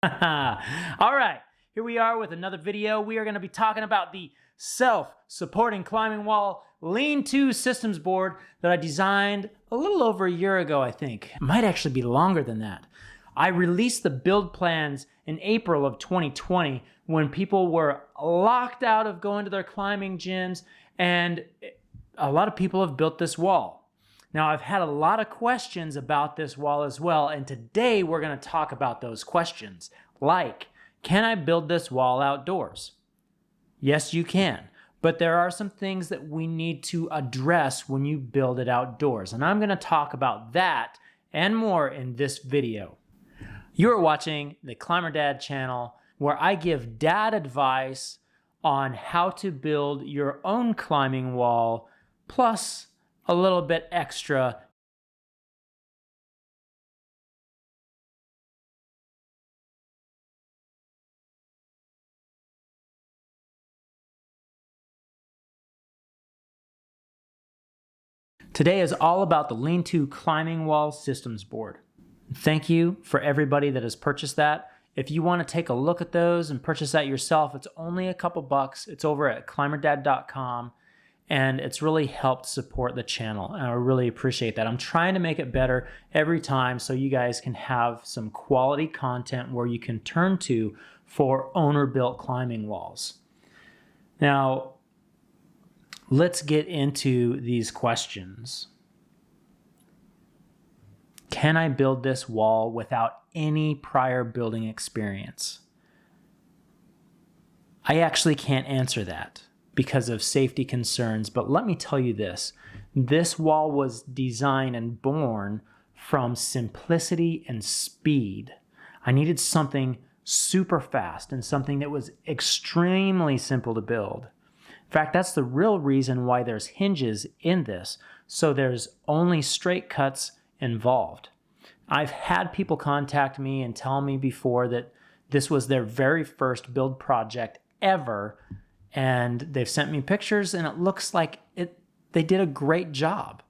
All right, here we are with another video. We are going to be talking about the self-supporting climbing wall lean-to systems board that I designed a little over a year ago, I think. It might actually be longer than that. I released the build plans in April of 2020 when people were locked out of going to their climbing gyms, and a lot of people have built this wall. Now, I've had a lot of questions about this wall as well, and today we're going to talk about those questions. Like, can I build this wall outdoors? Yes, you can, but there are some things that we need to address when you build it outdoors, and I'm going to talk about that and more in this video. You're watching the Climber Dad channel, where I give dad advice on how to build your own climbing wall, plus a little bit extra. Today is all about the lean-to climbing wall systems board. Thank you for everybody that has purchased that. If you want to take a look at those and purchase that yourself, it's only a couple bucks. It's over at climberdad.com, and it's really helped support the channel, and I really appreciate that. I'm trying to make it better every time so you guys can have some quality content where you can turn to for owner-built climbing walls. Now, let's get into these questions. Can I build this wall without any prior building experience? I actually can't answer that because of safety concerns, but let me tell you this. This wall was designed and born from simplicity and speed. I needed something super fast and something that was extremely simple to build. In fact, that's the real reason why there's hinges in this, so there's only straight cuts involved. I've had people contact me and tell me before that this was their very first build project ever, and they've sent me pictures, and it looks like they did a great job.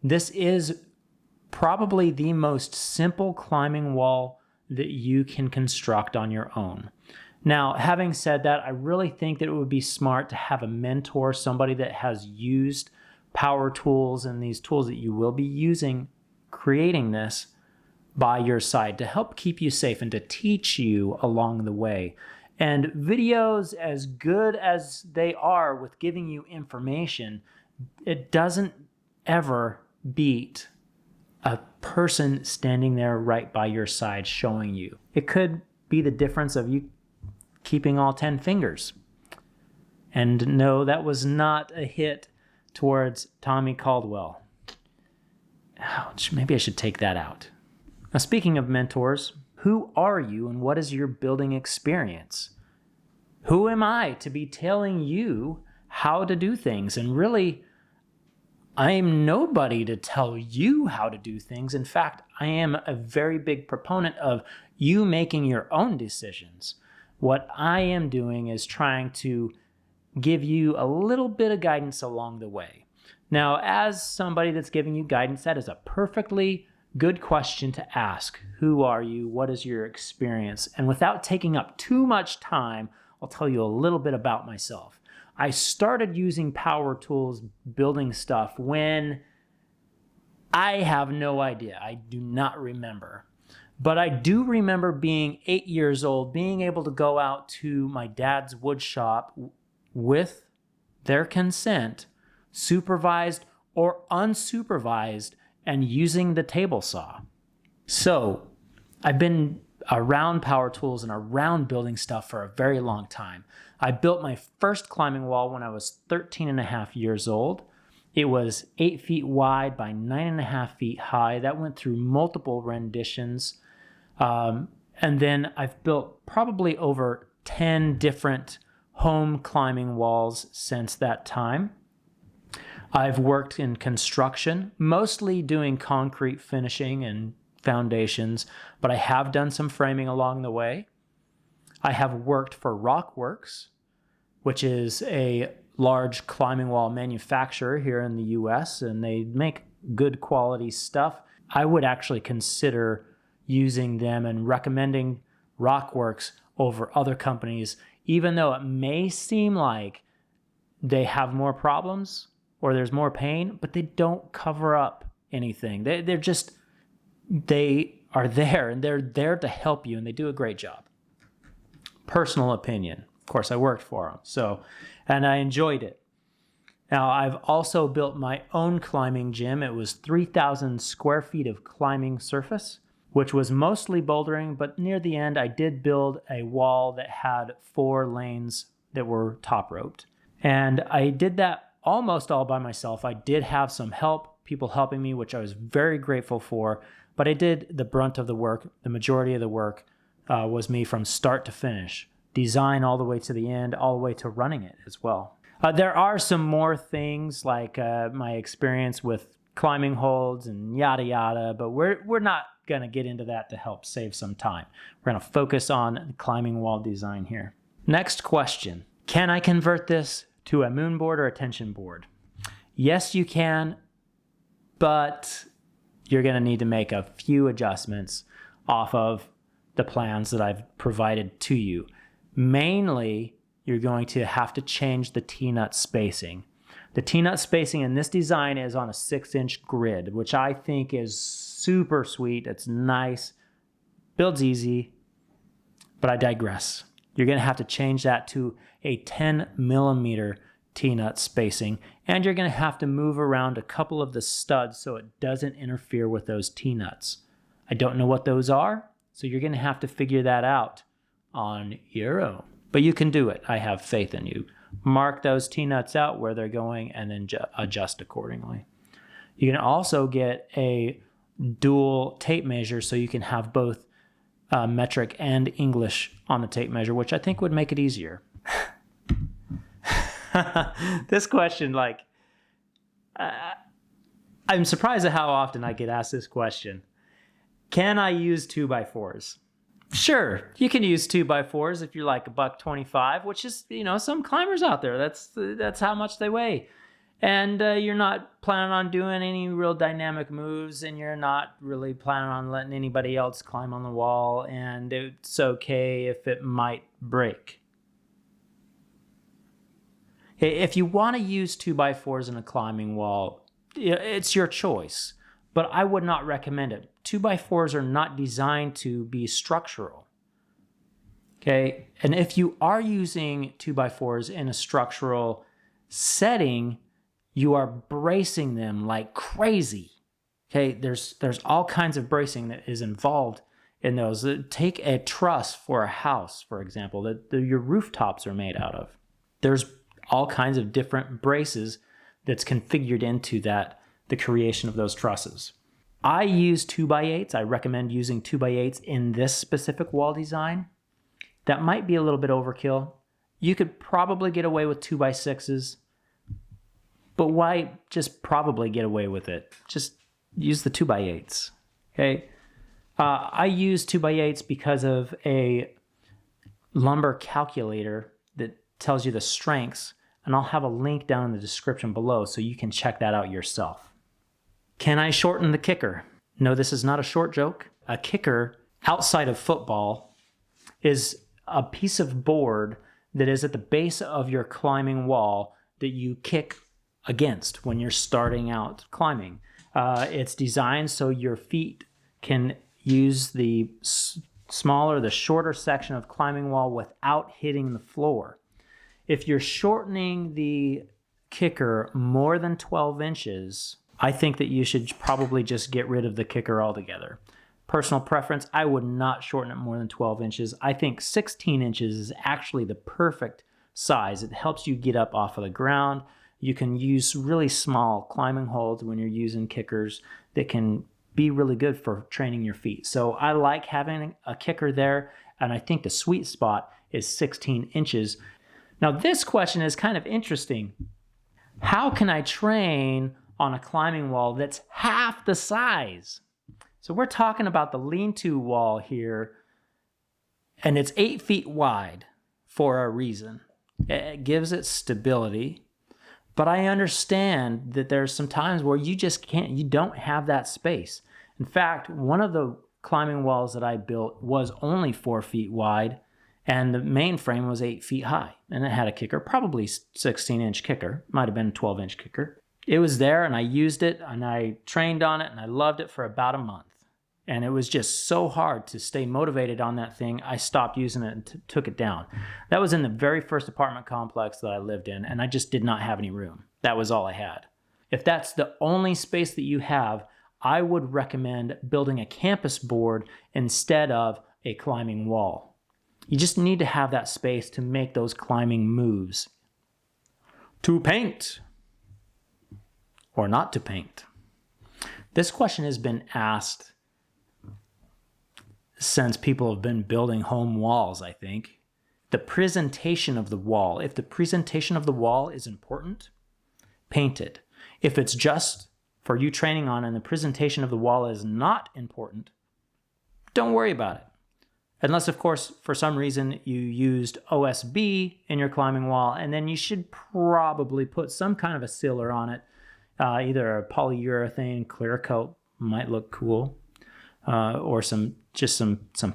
This is probably the most simple climbing wall that you can construct on your own. Now, having said that, I really think that it would be smart to have a mentor, somebody that has used power tools and these tools that you will be using creating this by your side to help keep you safe and to teach you along the way. And videos, as good as they are with giving you information, it doesn't ever beat a person standing there right by your side showing you. It could be the difference of you keeping all 10 fingers. And no, that was not a hit towards Tommy Caldwell. Ouch, maybe I should take that out. Now, speaking of mentors, who are you and what is your building experience? Who am I to be telling you how to do things? And really, I'm nobody to tell you how to do things. In fact, I am a very big proponent of you making your own decisions. What I am doing is trying to give you a little bit of guidance along the way. Now, as somebody that's giving you guidance, that is a perfectly good question to ask. Who are you? What is your experience? And without taking up too much time, I'll tell you a little bit about myself. I started using power tools, building stuff, when I have no idea. I do not remember. But I do remember being 8 years old, being able to go out to my dad's wood shop with their consent, supervised or unsupervised, and using the table saw. So I've been around power tools and around building stuff for a very long time. I built my first climbing wall when I was 13 and a half years old. It was 8 feet wide by 9.5 feet high. That went through multiple renditions. And then I've built probably over 10 different home climbing walls since that time. I've worked in construction, mostly doing concrete finishing and foundations, but I have done some framing along the way. I have worked for Rockworks, which is a large climbing wall manufacturer here in the US, and they make good quality stuff. I would actually consider using them and recommending Rockworks over other companies, even though it may seem like they have more problems or there's more pain, but they don't cover up anything. They are there, and they're there to help you, and they do a great job. Personal opinion. Of course, I worked for them, and I enjoyed it. Now, I've also built my own climbing gym. It was 3,000 square feet of climbing surface, which was mostly bouldering, but near the end, I did build a wall that had 4 lanes that were top roped. And I did that almost all by myself. I did have some help, people helping me, which I was very grateful for, but I did the brunt of the work. The majority of the work was me from start to finish, design all the way to the end, all the way to running it as well. There are some more things like my experience with climbing holds and yada yada, but we're not going to get into that to help save some time. We're going to focus on climbing wall design here. Next question. Can I convert this to a moon board or a tension board? Yes, you can, but you're going to need to make a few adjustments off of the plans that I've provided to you. Mainly, you're going to have to change the T-nut spacing. The T-nut spacing in this design is on a 6-inch grid, which I think is super sweet. It's nice, builds easy, but I digress. You're going to have to change that to a 10 millimeter T-nut spacing, and you're going to have to move around a couple of the studs so it doesn't interfere with those T-nuts. I don't know what those are, so you're going to have to figure that out on your own. But you can do it. I have faith in you. Mark those T-nuts out where they're going and then adjust accordingly. You can also get a dual tape measure so you can have both metric and English on the tape measure, which I think would make it easier. This question, I'm surprised at how often I get asked this question. Can I use 2x4s? Sure, you can use 2x4s if you're like $125, which is, some climbers out there. That's how much they weigh. And you're not planning on doing any real dynamic moves, and you're not really planning on letting anybody else climb on the wall, and it's okay if it might break. If you want to use 2x4s in a climbing wall, it's your choice, but I would not recommend it. 2x4s are not designed to be structural. Okay, and if you are using 2x4s in a structural setting, you are bracing them like crazy. Okay, there's all kinds of bracing that is involved in those. Take a truss for a house, for example, that your rooftops are made out of. There's all kinds of different braces that's configured into the creation of those trusses. I use 2x8s. I recommend using 2x8s in this specific wall design. That might be a little bit overkill. You could probably get away with 2x6s, but why just probably get away with it? Just use the 2x8s, okay? I use 2x8s because of a lumber calculator that tells you the strengths, and I'll have a link down in the description below so you can check that out yourself. Can I shorten the kicker? No, this is not a short joke. A kicker outside of football is a piece of board that is at the base of your climbing wall that you kick against when you're starting out climbing. It's designed so your feet can use the smaller, the shorter section of climbing wall without hitting the floor. If you're shortening the kicker more than 12 inches, I think that you should probably just get rid of the kicker altogether. Personal preference, I would not shorten it more than 12 inches. I think 16 inches is actually the perfect size. It helps you get up off of the ground. You can use really small climbing holds when you're using kickers that can be really good for training your feet. So I like having a kicker there, and I think the sweet spot is 16 inches. Now this question is kind of interesting. How can I train on a climbing wall that's half the size? So we're talking about the lean-to wall here, and it's 8 feet wide for a reason. It gives it stability, but I understand that there's some times where you just can't, you don't have that space. In fact, one of the climbing walls that I built was only 4 feet wide, and the main frame was 8 feet high, and it had a kicker, probably 16-inch kicker, might have been a 12-inch kicker. It was there, and I used it, and I trained on it, and I loved it for about a month. And it was just so hard to stay motivated on that thing, I stopped using it and took it down. That was in the very first apartment complex that I lived in, and I just did not have any room. That was all I had. If that's the only space that you have, I would recommend building a campus board instead of a climbing wall. You just need to have that space to make those climbing moves. To paint or not to paint? This question has been asked since people have been building home walls, I think. The presentation of the wall. If the presentation of the wall is important, paint it. If it's just for you training on and the presentation of the wall is not important, don't worry about it. Unless, of course, for some reason you used OSB in your climbing wall, and then you should probably put some kind of a sealer on it. Either a polyurethane clear coat might look cool, or some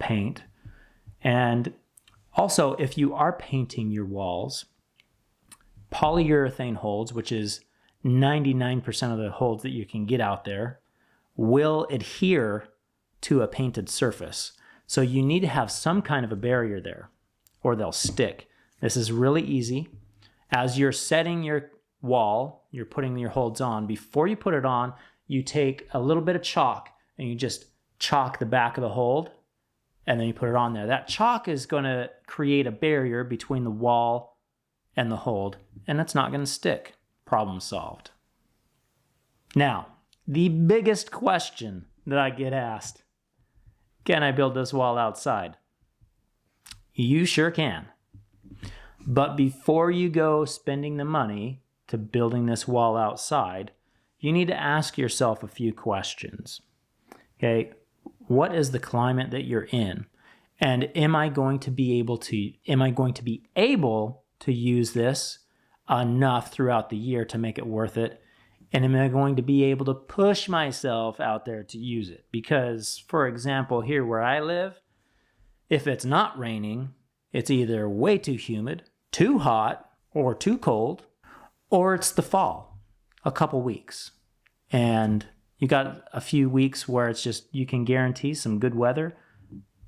paint. And also, if you are painting your walls, polyurethane holds, which is 99% of the holds that you can get out there, will adhere to a painted surface. So you need to have some kind of a barrier there, or they'll stick. This is really easy. As you're setting your wall, you're putting your holds on. Before you put it on, you take a little bit of chalk and you just chalk the back of the hold, and then you put it on there. That chalk is going to create a barrier between the wall and the hold, and it's not going to stick. Problem solved. Now, the biggest question that I get asked: can I build this wall outside? You sure can. But before you go spending the money to building this wall outside, you need to ask yourself a few questions. Okay, what is the climate that you're in? And am I going to be able to use this enough throughout the year to make it worth it? And am I going to be able to push myself out there to use it? Because, for example, here where I live, if it's not raining, it's either way too humid, too hot, or too cold, or it's the fall, a couple weeks. And you got a few weeks where it's just, you can guarantee some good weather,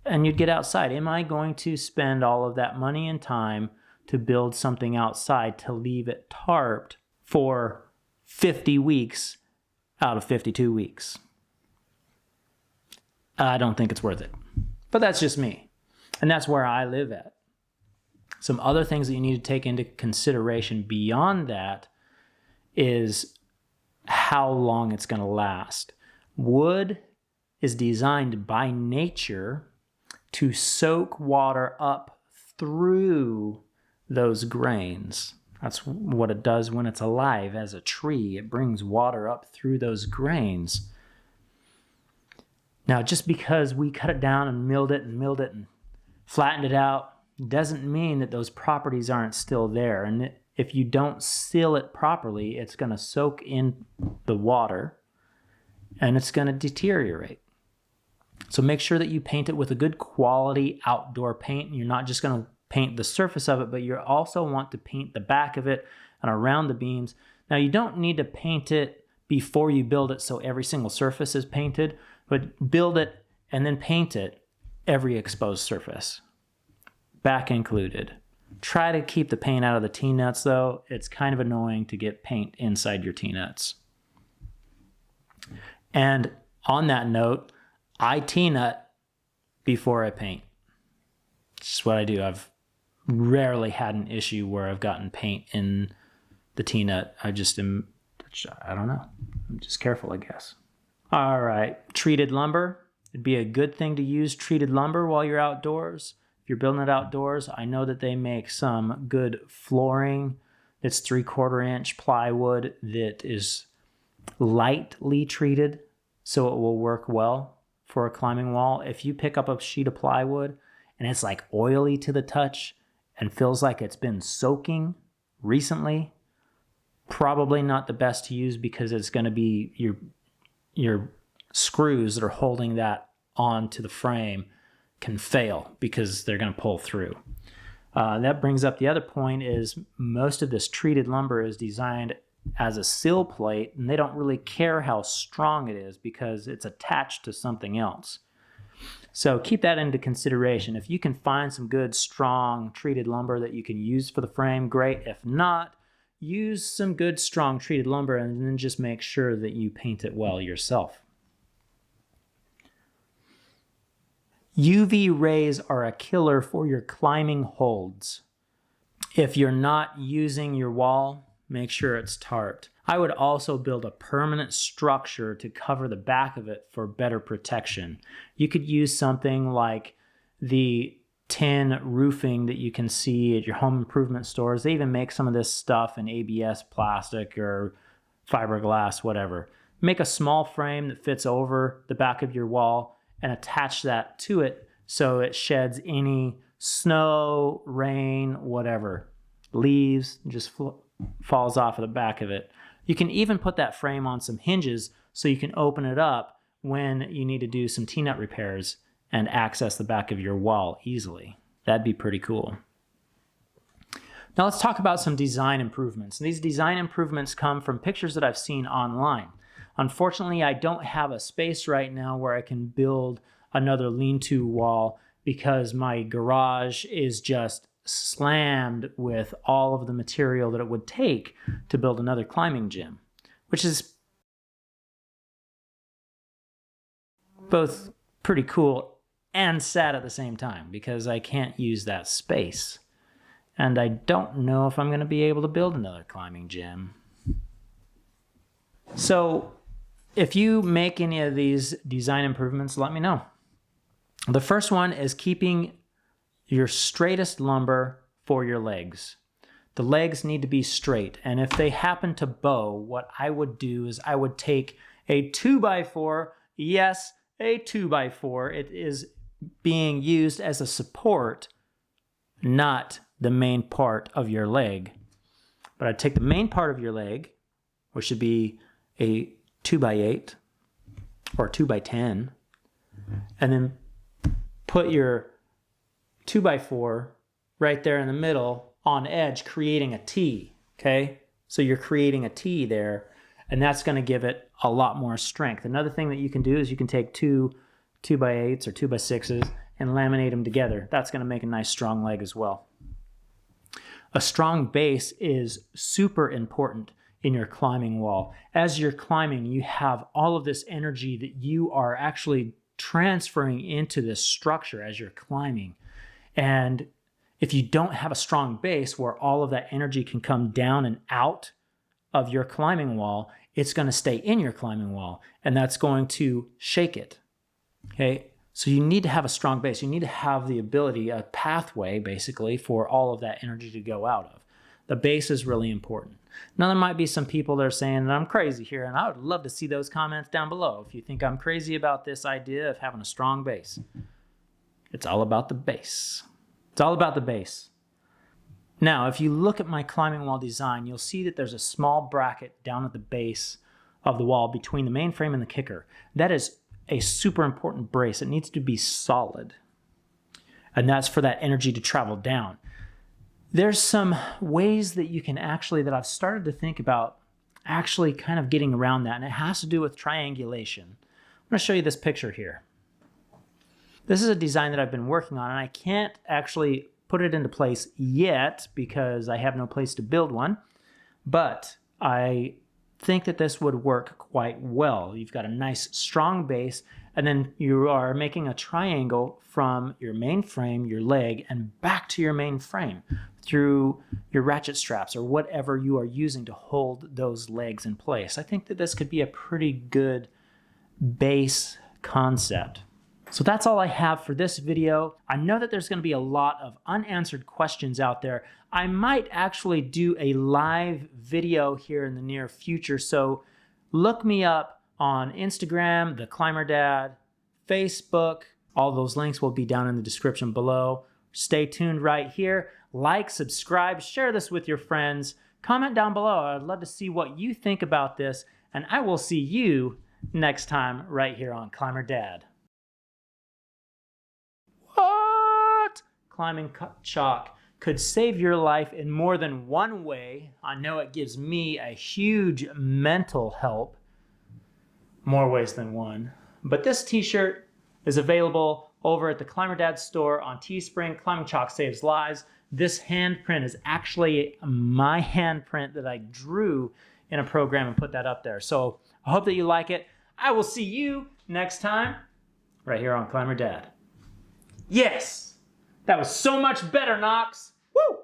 and you'd get outside. Am I going to spend all of that money and time to build something outside to leave it tarped for 50 weeks out of 52 weeks? I don't think it's worth it. But that's just me. And that's where I live at. Some other things that you need to take into consideration beyond that is how long it's going to last. Wood is designed by nature to soak water up through those grains. That's what it does when it's alive as a tree. It brings water up through those grains. Now, just because we cut it down and milled it and flattened it out doesn't mean that those properties aren't still there. And if you don't seal it properly, it's going to soak in the water and it's going to deteriorate. So make sure that you paint it with a good quality outdoor paint. You're not just going to paint the surface of it, but you also want to paint the back of it and around the beams. Now, you don't need to paint it before you build it so every single surface is painted, but build it and then paint it every exposed surface, back included. Try to keep the paint out of the T-nuts, though. It's kind of annoying to get paint inside your T-nuts. And on that note, I T-nut before I paint. It's just what I do. I've rarely had an issue where I've gotten paint in the T-nut. I don't know. I'm just careful, I guess. All right, treated lumber. It'd be a good thing to use treated lumber while you're outdoors. If you're building it outdoors, I know that they make some good flooring that's 3/4 inch plywood that is lightly treated so it will work well for a climbing wall. If you pick up a sheet of plywood and it's like oily to the touch and feels like it's been soaking recently, probably not the best to use, because it's going to be your screws that are holding that onto the frame can fail because they're going to pull through. That brings up the other point is most of this treated lumber is designed as a sill plate, and they don't really care how strong it is because it's attached to something else. So keep that into consideration. If you can find some good, strong treated lumber that you can use for the frame, great. If not, use some good, strong treated lumber and then just make sure that you paint it well yourself. UV rays are a killer for your climbing holds. If you're not using your wall, make sure it's tarped. I would also build a permanent structure to cover the back of it for better protection. You could use something like the tin roofing that you can see at your home improvement stores. They even make some of this stuff in ABS plastic or fiberglass, whatever. Make a small frame that fits over the back of your wall and attach that to it so it sheds any snow, rain, whatever, leaves, just falls off of the back of it. You can even put that frame on some hinges so you can open it up when you need to do some T-nut repairs and access the back of your wall easily. That'd be pretty cool. Now let's talk about some design improvements. And these design improvements come from pictures that I've seen online. Unfortunately, I don't have a space right now where I can build another lean-to wall because my garage is just slammed with all of the material that it would take to build another climbing gym, which is both pretty cool and sad at the same time because I can't use that space. And I don't know if I'm going to be able to build another climbing gym. So if you make any of these design improvements, let me know. The first one is keeping your straightest lumber for your legs. The legs need to be straight, and if they happen to bow, what I would do is I would take a 2x4, yes, a 2x4. It is being used as a support, not the main part of your leg. But I'd take the main part of your leg, which should be a 2x8 or 2x10, and then put your 2x4 right there in the middle on edge, creating a T, okay? So you're creating a T there, and that's going to give it a lot more strength. Another thing that you can do is you can take two 2x8s or 2x6s and laminate them together. That's going to make a nice strong leg as well. A strong base is super important in your climbing wall. As you're climbing, you have all of this energy that you are actually transferring into this structure as you're climbing. And if you don't have a strong base where all of that energy can come down and out of your climbing wall, it's going to stay in your climbing wall, and that's going to shake it. Okay? So you need to have a strong base. You need to have the ability, a pathway basically, for all of that energy to go out of. The base is really important. Now, there might be some people that are saying that I'm crazy here, and I would love to see those comments down below if you think I'm crazy about this idea of having a strong base. It's all about the base. It's all about the base. Now, if you look at my climbing wall design, you'll see that there's a small bracket down at the base of the wall between the main frame and the kicker. That is a super important brace. It needs to be solid. And that's for that energy to travel down. There's some ways that you can actually, that I've started to think about actually kind of getting around that, and it has to do with triangulation. I'm going to show you this picture here. This is a design that I've been working on, and I can't actually put it into place yet because I have no place to build one, but I think that this would work quite well. You've got a nice strong base, and then you are making a triangle from your main frame, your leg, and back to your main frame through your ratchet straps or whatever you are using to hold those legs in place. I think that this could be a pretty good base concept. So that's all I have for this video. I know that there's going to be a lot of unanswered questions out there. I might actually do a live video here in the near future, so look me up on Instagram, The Climber Dad, Facebook. All those links will be down in the description below. Stay tuned right here. Like, subscribe, share this with your friends. Comment down below. I'd love to see what you think about this, and I will see you next time right here on Climber Dad. climbing chalk could save your life in more than one way. I know it gives me a huge mental help, more ways than one. But this t-shirt is available over at the Climber Dad store on Teespring. Climbing chalk saves lives. This handprint is actually my handprint that I drew in a program and put that up there. So I hope that you like it. I will see you next time right here on Climber Dad. Yes, that was so much better, Knox. Woo!